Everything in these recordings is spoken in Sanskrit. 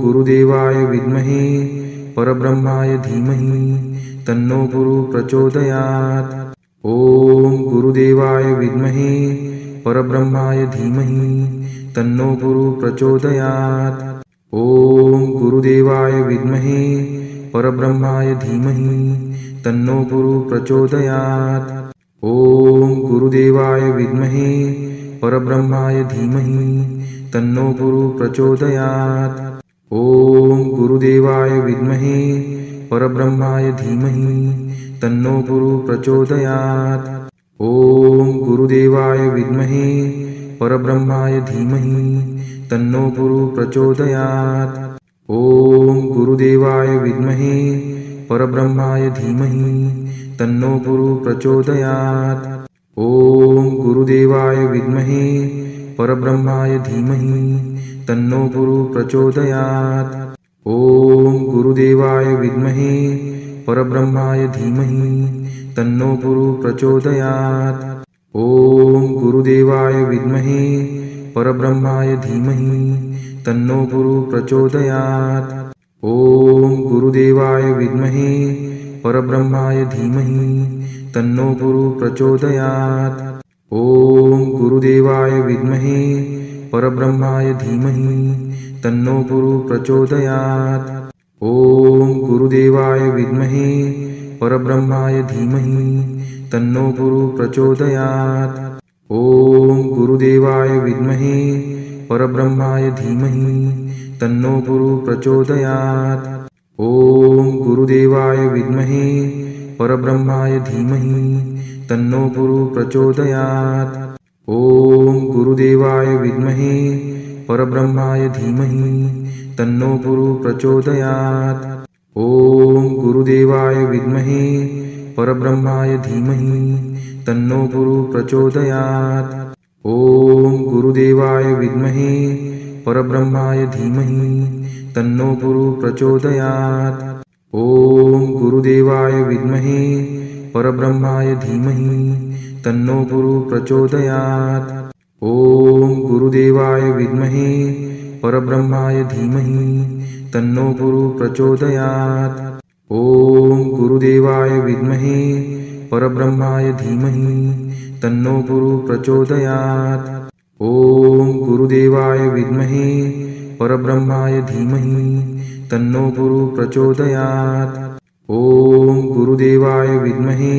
गुरुदेवाय विद्महे परब्रह्माय धीमहि तन्नो गुरु प्रचोदयात्। ओम गुरुदेवाय विद्महे परब्रह्माय धीमहि तन्नो गुरु प्रचोदयात्। ओम गुरुदेवाय विद्महे परब्रह्माय धीमहि तन्नो गुरु प्रचोदयात्। ओम गुरुदेवाय विद्महे परब्रह्माय धीमहि तन्नो गुरु प्रचोदयात्। ओम गुरुदेवाय विद्महे परब्रह्माय धीमहि तन्नो गुरु प्रचोदयात्। ओम गुरुदेवाय विद्महे परब्रह्माय धीमहि तन्नो गुरु प्रचोदयात्। ओम गुरुदेवाय विद्महे परब्रह्माय धीमहि तन्नो गुरु प्रचोदयात्। ओम गुरुदेवाय विद्महे परब्रह्माय धीमहि तन्नो गुरु प्रचोदयात्। ओम गुरुदेवाय विद्महे परब्रह्माय धीमहि तन्नो गुरु प्रचोदयात्। ओम गुरुदेवाय विद्महे परब्रह्माय धीमहि तन्नो गुरु प्रचोदयात्। ओम गुरुदेवाय विद्महे परब्रह्माय धीमहि तन्नो गुरु प्रचोदयात्। ओम गुरुदेवाय विद्महे परब्रह्माय धीमहि तन्नो गुरु प्रचोदयात्। ओम गुरुदेवाय विद्महे परब्रह्माय धीमहि तन्नो गुरु प्रचोदयात्। ओम गुरुदेवाय विद्महे परब्रह्माय धीमहि तन्नो गुरु प्रचोदयात्। ओम गुरुदेवाय विद्महे परब्रह्माय धीमहि तन्नो गुरु प्रचोदयात्। ओम गुरुदेवाय विद्महे परब्रह्माय धीमहि तन्नो गुरु प्रचोदयात्। ओम गुरुदेवाय विद्महे परब्रह्माय धीमहि तन्नो गुरु प्रचोदयात्। ओम गुरुदेवाय विद्महे परब्रह्माय धीमहि तन्नो गुरु प्रचोदयात्। ओम गुरुदेवाय विद्महे परब्रह्माय धीमहि तन्नो गुरु प्रचोदयात्। ओम गुरुदेवाय विद्महे परब्रह्माय धीमहि तन्नो गुरु प्रचोदयात्। ओम गुरुदेवाय विद्महे परब्रह्माय धीमहि तन्नो गुरु प्रचोदयात्। ओम गुरुदेवाय विद्महे परब्रह्माय धीमहि तन्नो गुरु प्रचोदयात्। ओम गुरुदेवाय विद्महे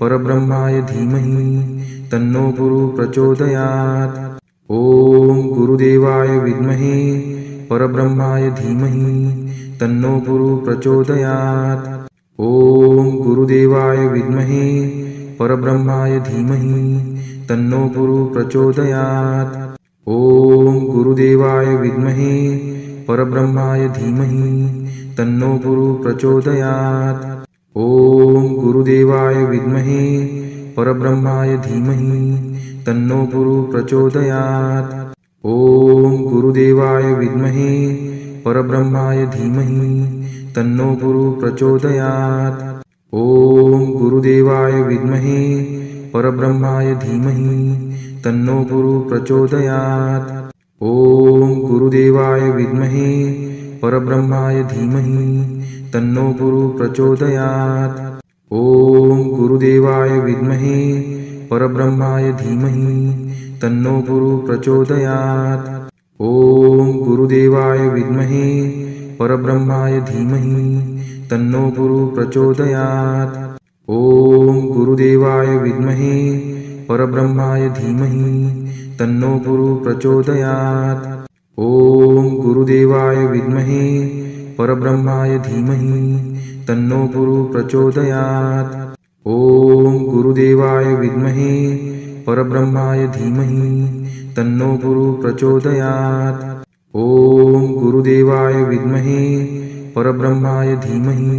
परब्रह्माय धीमहि तन्नो गुरु प्रचोदयात्। ओम गुरुदेवाय विद्महे परब्रह्माय धीमहि तन्नो गुरु प्रचोदयात्। ओम गुरुदेवाय विद्महे परब्रह्माय धीमहि तन्नो गुरु प्रचोदयात्। ओम गुरुदेवाय विद्महे परब्रह्माय धीमहि तन्नो गुरु प्रचोदयात्। ओम गुरुदेवाय विद्महे परब्रह्माय धीमहि तन्नो गुरु प्रचोदयात्। ओम गुरुदेवाय विद्महे परब्रह्माय धीमहि तन्नो गुरु प्रचोदयात्। ओम गुरुदेवाय विद्महे परब्रह्माय धीमहि तन्नो गुरु प्रचोदयात्। ओम गुरुदेवाय विद्महे परब्रह्माय धीमहि तन्नो गुरु प्रचोदयात्। ओम गुरुदेवाय विद्महे परब्रह्माय धीमहि तन्नो गुरु प्रचोदयात्। ओम गुरुदेवाय विद्महे परब्रह्माय धीमहि तन्नो गुरु प्रचोदयात्। ओम गुरुदेवाय विद्महे परब्रह्माय धीमहि तन्नो गुरु प्रचोदयात्। ओम गुरुदेवाय विद्महे परब्रह्माय धीमहि तन्नो गुरु प्रचोदयात्। ओम गुरुदेवाय विद्महे परब्रह्माय धीमहि तन्नो गुरु प्रचोदयात्। ओम गुरुदेवाय विद्महे परब्रह्माय धीमहि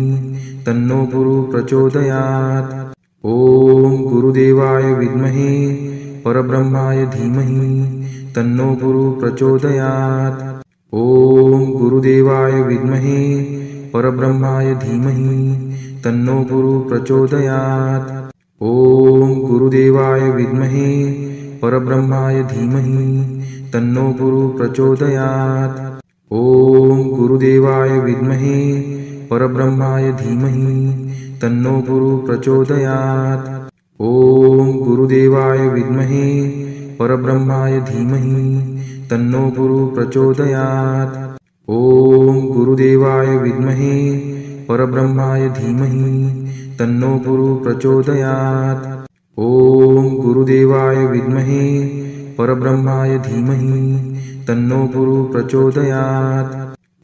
तन्नो गुरु प्रचोदयात्। ओम गुरुदेवाय विद्महे परब्रह्माय धीमहि तन्नो गुरु प्रचोदयात्। ओम गुरुदेवाय विद्महे परब्रह्माय धीमहि तन्नो गुरु प्रचोदयात्। ओम गुरुदेवाय विद्महे परब्रह्माय धीमहि तन्नो गुरु प्रचोदयात्। ओम गुरुदेवाय विद्महे परब्रह्माय धीमहि तन्नो गुरु प्रचोदयात्। ओम गुरुदेवाय विद्महे परब्रह्माय धीमहि तन्नो गुरु प्रचोदयात्। ओम गुरुदेवाय विद्महे परब्रह्माय धीमहि तन्नो गुरु प्रचोदयात्। ओम गुरुदेवाय विद्महे परब्रह्माय धीमहि तन्नो गुरु प्रचोदयात्।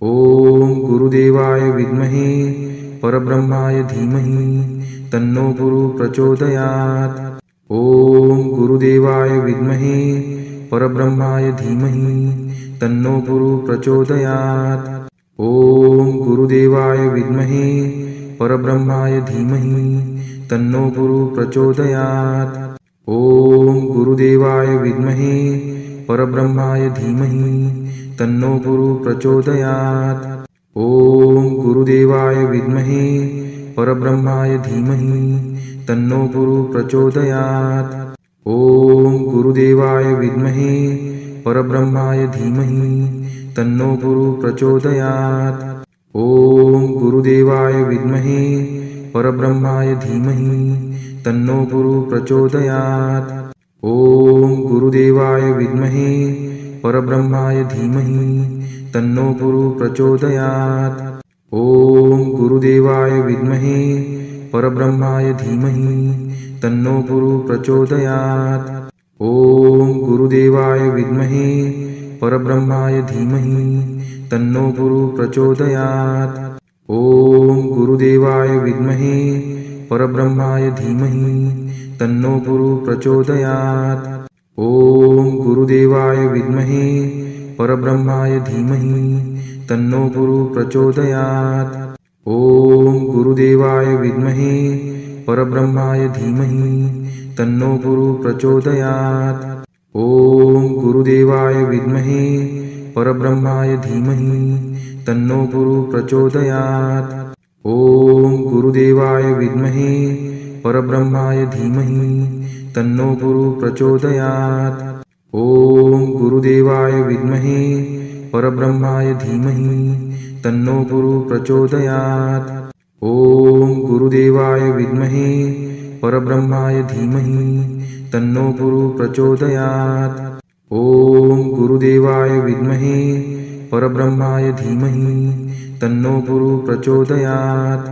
ओम गुरुदेवाय विद्महे परब्रह्माय धीमहि तन्नो गुरु प्रचोदयात्। ओम गुरुदेवाय विद्महे परब्रह्माय धीमहि तन्नो गुरु प्रचोदयात्। ओम गुरुदेवाय विद्महे परब्रह्माय धीमहि तन्नो गुरु प्रचोदयात्। ओम गुरुदेवाय विद्महे परब्रह्माय धीमहि तन्नो गुरु प्रचोदयात्। ओम गुरुदेवाय विद्महे परब्रह्माय धीमहि तन्नो गुरु प्रचोदयात्। ओम गुरुदेवाय विद्महे परब्रह्माय धीमहि तन्नो गुरु प्रचोदयात्। ओम गुरुदेवाय विद्महे परब्रह्माय धीमहि तन्नो गुरु प्रचोदयात्। ओम गुरुदेवाय विद्महे परब्रह्माय धीमहि तन्नो गुरु प्रचोदयात्। ओम गुरुदेवाय विद्महे परब्रह्माय धीमहि तन्नो गुरु प्रचोदयात्। ओम गुरुदेवाय विद्महे परब्रह्माय धीमहि तन्नो गुरु प्रचोदयात्। ओम गुरुदेवाय विद्महे परब्रह्माय धीमहि तन्नो गुरु प्रचोदयात्। ओम गुरुदेवाय विद्महे परब्रह्माय धीमहि तन्नो गुरु प्रचोदयात्। ओम गुरुदेवाय विद्महे परब्रह्माय धीमहि तन्नो गुरु प्रचोदयात्। ओम गुरुदेवाय विद्महे परब्रह्माय धीमहि तन्नो गुरु प्रचोदयात्। ओम गुरुदेवाय विद्महे परब्रह्माय धीमहि तन्नो गुरु प्रचोदयात्। ओम गुरुदेवाय विद्महे परब्रह्माय धीमहि तन्नो गुरु प्रचोदयात्। ओम गुरुदेवाय विद्महे परब्रह्माय धीमहि तन्नो गुरु प्रचोदयात्। ओम गुरुदेवाय विद्महे परब्रह्माय धीमहि तन्नो गुरु प्रचोदयात्।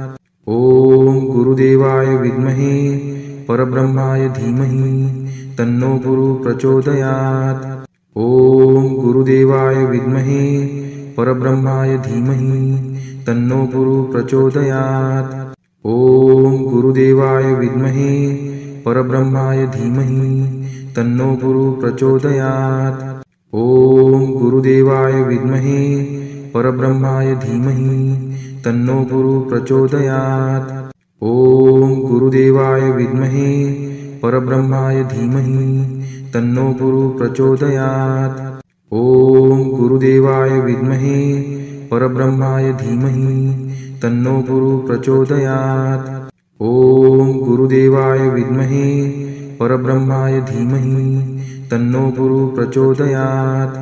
ओम गुरुदेवाय विद्महे परब्रह्माय धीमहि तन्नो गुरु प्रचोदयात्। ओम गुरुदेवाय विद्महे परब्रह्माय धीमहि तन्नो गुरु प्रचोदयात्। ओम गुरुदेवाय विद्महे परब्रह्माय धीमहि तन्नो गुरु प्रचोदयात्। ओम गुरुदेवाय विद्महे परब्रह्माय धीमहि तन्नो गुरु प्रचोदयात्। ओम गुरुदेवाय विद्महे परब्रह्माय धीमहि तन्नो गुरु प्रचोदयात्। ओम गुरुदेवाय विद्महे परब्रह्माय धीमहि तन्नो गुरु प्रचोदयात्। ओम गुरुदेवाय विद्महे परब्रह्माय धीमहि तन्नो गुरु प्रचोदयात्।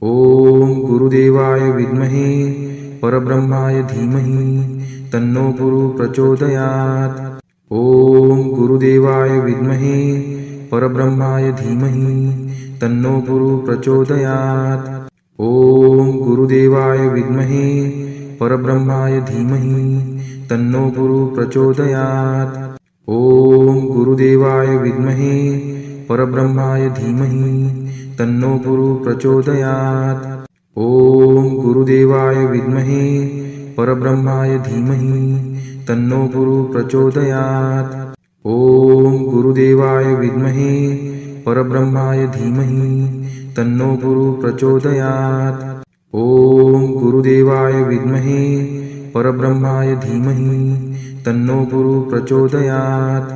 ओम गुरुदेवाय विद्महे परब्रह्माय धीमहि तन्नो गुरु प्रचोदयात्। ओम गुरुदेवाय विद्महे परब्रह्माय धीमहि तन्नो गुरु प्रचोदयात्। ओम गुरुदेवाय विद्महे परब्रह्माय धीमहि तन्नो गुरु प्रचोदयात्। ओम गुरुदेवाय विद्महे परब्रह्माय धीमहि तन्नो गुरु प्रचोदयात्। ओम गुरुदेवाय विद्महे परब्रह्माय धीमहि तन्नो गुरु प्रचोदयात्। ओम गुरुदेवाय विद्महे परब्रह्माय धीमहि तन्नो गुरु प्रचोदयात्। ओम गुरुदेवाय विद्महे परब्रह्माय धीमहि तन्नो गुरु प्रचोदयात्।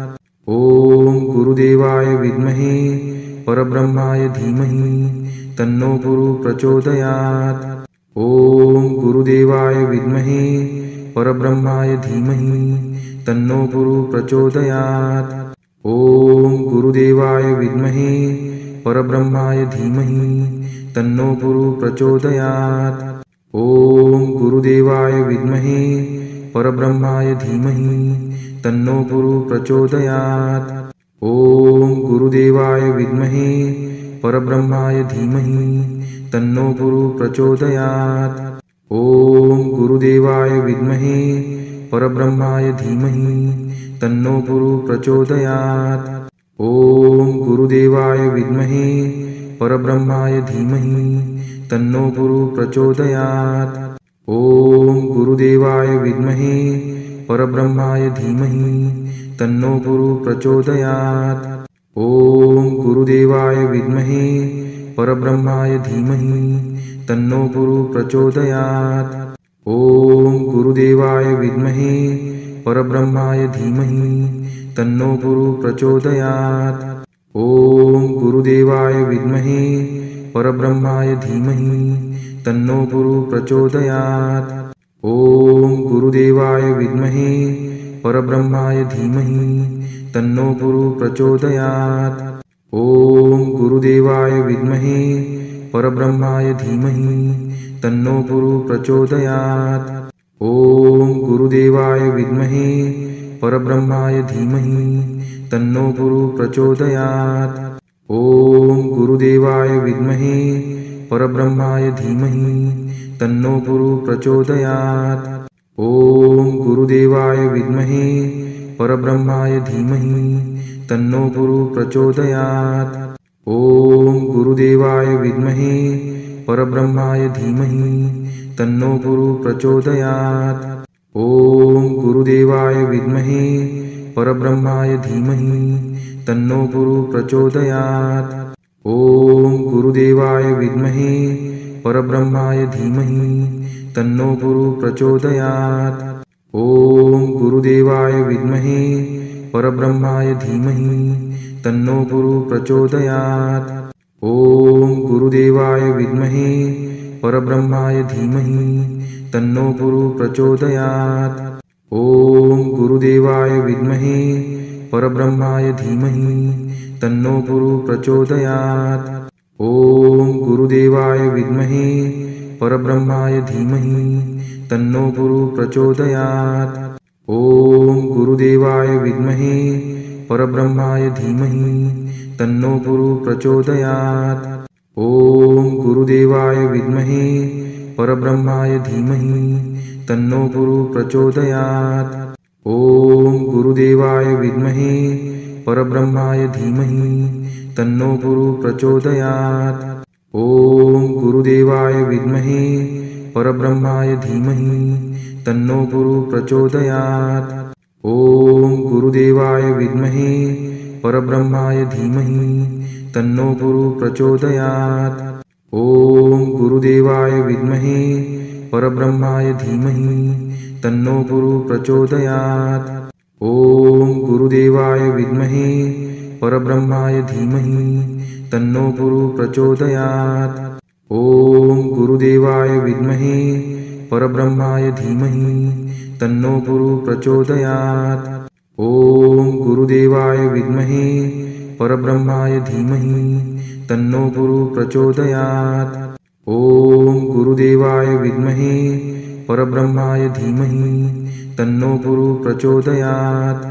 ओम गुरुदेवाय विद्महे परब्रह्माय धीमहि तन्नो गुरु प्रचोदयात्। ओम गुरुदेवाय विद्महे परब्रह्माय धीमहि तन्नो गुरु प्रचोदयात्। ओम गुरुदेवाय विद्महे परब्रह्माय धीमहि तन्नो गुरु प्रचोदयात्। ओम गुरुदेवाय गुरुदेवाय विद्महे परब्रह्माय धीमहि तन्नो गुरु प्रचोदयात्। ओम गुरुदेवाय विद्महे परब्रह्माय धीमहि तन्नो गुरु प्रचोदयात्। ओम गुरुदेवाय विद्महे परब्रह्माय धीमहि तन्नो गुरु प्रचोदयात्। ओम गुरुदेवाय विद्महे परब्रह्माय धीमहि तन्नो गुरु प्रचोदयात्। ओम गुरुदेवाय विद्महे परब्रह्माय धीमहि तन्नो गुरु प्रचोदयात्। ओम गुरुदेवाय विद्महे परब्रह्माय धीमहि तन्नो गुरु प्रचोदयात्। ओम गुरुदेवाय विद्महे परब्रह्माय धीमहि तन्नो गुरु प्रचोदयात्। ओम गुरुदेवाय विद्महे परब्रह्माय धीमहि तन्नो गुरु प्रचोदयात्। ओम गुरुदेवाय विद्महे परब्रह्माय धीमहि तन्नो गुरु प्रचोदयात्। ओम गुरुदेवाय विद्महे परब्रह्माय धीमहि तन्नो गुरु प्रचोदयात्। ओम गुरुदेवाय विद्महे परब्रह्माय धीमहि तन्नो गुरु प्रचोदयात्। ओम गुरुदेवाय विद्महे परब्रह्माय धीमहि तन्नो गुरु प्रचोदयात्। ओम गुरुदेवाय विद्महे परब्रह्माय धीमहि तन्नो गुरु प्रचोदयात्। ओम गुरुदेवाय विद्महे परब्रह्माय धीमहि तन्नो गुरु प्रचोदयात्। ओम गुरुदेवाय विद्महे परब्रह्माय धीमहि तन्नो गुरु प्रचोदयात्। ओम गुरुदेवाय विद्महे परब्रह्माय धीमहि तन्नो गुरु प्रचोदयात्। ओम गुरुदेवाय विद्महे परब्रह्माय धीमहि तन्नो गुरु प्रचोदयात्। ओम गुरुदेवाय विद्महे परब्रह्माय धीमहि तन्नो गुरु प्रचोदयात्। ओम गुरुदेवाय विद्महे परब्रह्माय धीमहि तन्नो गुरु प्रचोदयात्। ओम गुरुदेवाय विद्महे परब्रह्माय धीमहि तन्नो गुरु प्रचोदयात्। ओम गुरुदेवाय विद्महे परब्रह्माय धीमहि तन्नो गुरु प्रचोदयात्। ओम गुरुदेवाय विद्महे परब्रह्माय धीमहि तन्नो गुरु प्रचोदयात्। ओम गुरुदेवाय विद्महे परब्रह्माय धीमहि तन्नो गुरु प्रचोदयात्। ओम गुरुदेवाय विद्महे परब्रह्माय धीमहि तन्नो गुरु प्रचोदयात्। ओम गुरुदेवाय विद्महे परब्रह्माय धीमहि तन्नो गुरु प्रचोदयात्। ओम गुरुदेवाय विद्महे परब्रह्माय धीमहि तन्नो गुरु प्रचोदयात्। ओम गुरुदेवाय विद्महे परब्रह्माय धीमहि तन्नो गुरु प्रचोदयात्। ओम गुरुदेवाय विद्महे परब्रह्माय धीमहि तन्नो गुरु प्रचोदयात्। ओम गुरुदेवाय विद्महे परब्रह्माय धीमहि तन्नो गुरु प्रचोदयात्। ओम गुरुदेवाय विद्महे परब्रह्माय धीमहि तन्नो गुरु प्रचोदयात्।